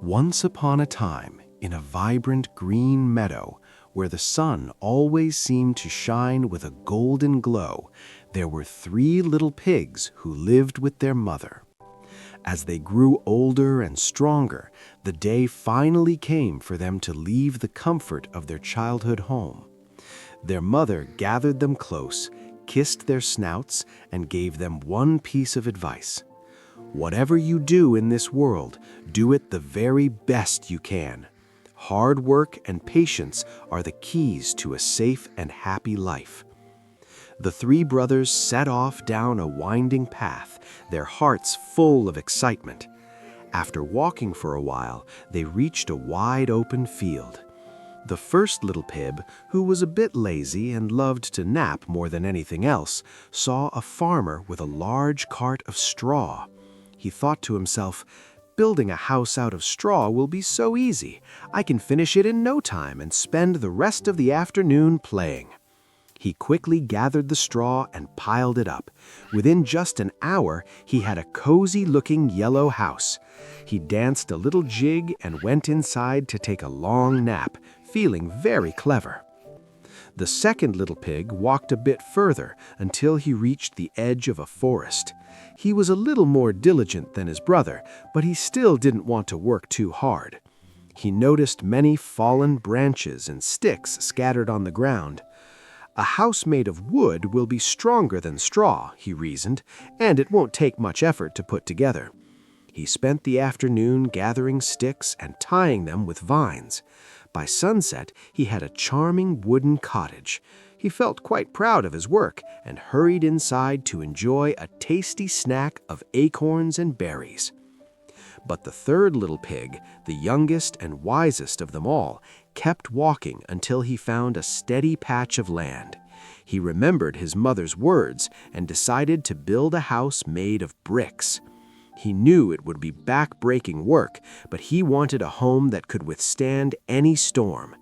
Once upon a time, in a vibrant green meadow, where the sun always seemed to shine with a golden glow, there were three little pigs who lived with their mother. As they grew older and stronger, the day finally came for them to leave the comfort of their childhood home. Their mother gathered them close, kissed their snouts, and gave them one piece of advice. Whatever you do in this world, do it the very best you can. Hard work and patience are the keys to a safe and happy life. The three brothers set off down a winding path, their hearts full of excitement. After walking for a while, they reached a wide open field. The first little pig, who was a bit lazy and loved to nap more than anything else, saw a farmer with a large cart of straw. He thought to himself, "Building a house out of straw will be so easy. I can finish it in no time and spend the rest of the afternoon playing." He quickly gathered the straw and piled it up. Within just an hour, he had a cozy-looking yellow house. He danced a little jig and went inside to take a long nap, feeling very clever. The second little pig walked a bit further until he reached the edge of a forest. He was a little more diligent than his brother, but he still didn't want to work too hard. He noticed many fallen branches and sticks scattered on the ground. A house made of wood will be stronger than straw, he reasoned, and it won't take much effort to put together. He spent the afternoon gathering sticks and tying them with vines. By sunset, he had a charming wooden cottage. He felt quite proud of his work and hurried inside to enjoy a tasty snack of acorns and berries. But the third little pig, the youngest and wisest of them all, kept walking until he found a steady patch of land. He remembered his mother's words and decided to build a house made of bricks. He knew it would be back-breaking work, but he wanted a home that could withstand any storm.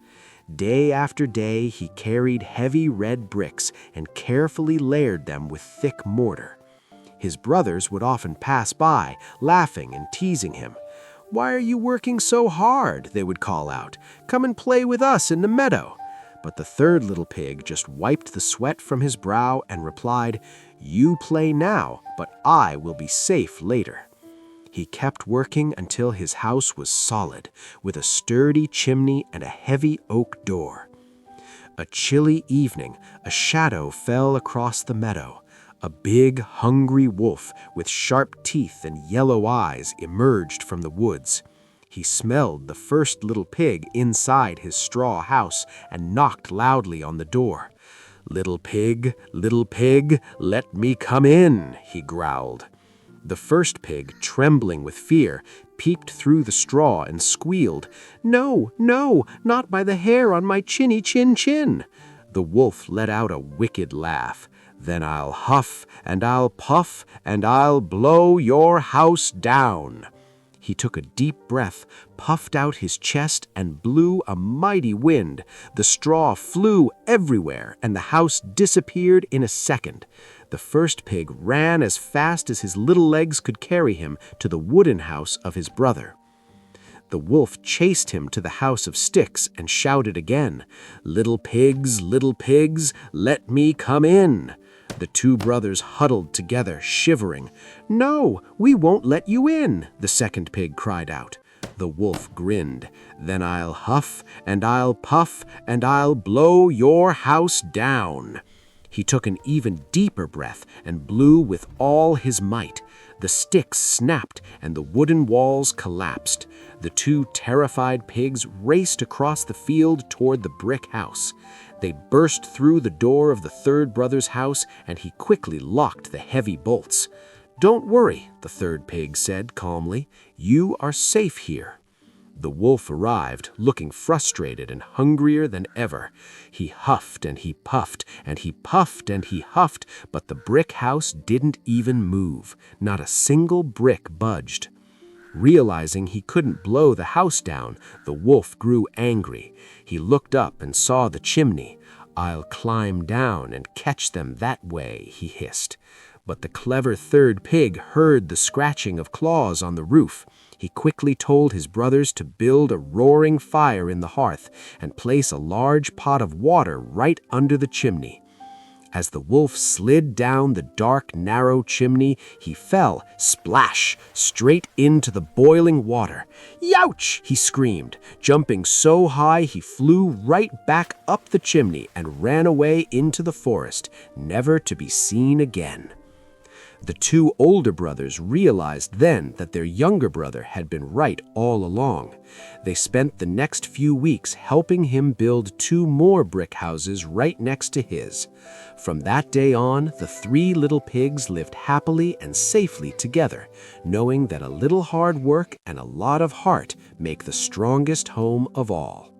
Day after day, he carried heavy red bricks and carefully layered them with thick mortar. His brothers would often pass by, laughing and teasing him. "Why are you working so hard?" they would call out. "Come and play with us in the meadow." But the third little pig just wiped the sweat from his brow and replied, "You play now, but I will be safe later." He kept working until his house was solid, with a sturdy chimney and a heavy oak door. A chilly evening, a shadow fell across the meadow. A big, hungry wolf with sharp teeth and yellow eyes emerged from the woods. He smelled the first little pig inside his straw house and knocked loudly on the door. Little pig, let me come in," he growled. The first pig, trembling with fear, peeped through the straw and squealed, "No, no, not by the hair on my chinny chin." The wolf let out a wicked laugh. "Then I'll huff, and I'll puff, and I'll blow your house down." He took a deep breath, puffed out his chest, and blew a mighty wind. The straw flew everywhere, and the house disappeared in a second. The first pig ran as fast as his little legs could carry him to the wooden house of his brother. The wolf chased him to the house of sticks and shouted again, little pigs, let me come in." The two brothers huddled together, shivering. "No, we won't let you in," the second pig cried out. The wolf grinned. "Then I'll huff, and I'll puff, and I'll blow your house down." He took an even deeper breath and blew with all his might. The sticks snapped and the wooden walls collapsed. The two terrified pigs raced across the field toward the brick house. They burst through the door of the third brother's house, and he quickly locked the heavy bolts. "Don't worry," the third pig said calmly. "You are safe here." The wolf arrived, looking frustrated and hungrier than ever. He huffed and he puffed, and he puffed and he huffed, but the brick house didn't even move. Not a single brick budged. Realizing he couldn't blow the house down, the wolf grew angry. He looked up and saw the chimney. "I'll climb down and catch them that way," he hissed. But the clever third pig heard the scratching of claws on the roof. He quickly told his brothers to build a roaring fire in the hearth and place a large pot of water right under the chimney. As the wolf slid down the dark, narrow chimney, he fell, splash, straight into the boiling water. "Youch!" he screamed. Jumping so high, he flew right back up the chimney and ran away into the forest, never to be seen again. The two older brothers realized then that their younger brother had been right all along. They spent the next few weeks helping him build 2 more brick houses right next to his. From that day on, the 3 little pigs lived happily and safely together, knowing that a little hard work and a lot of heart make the strongest home of all.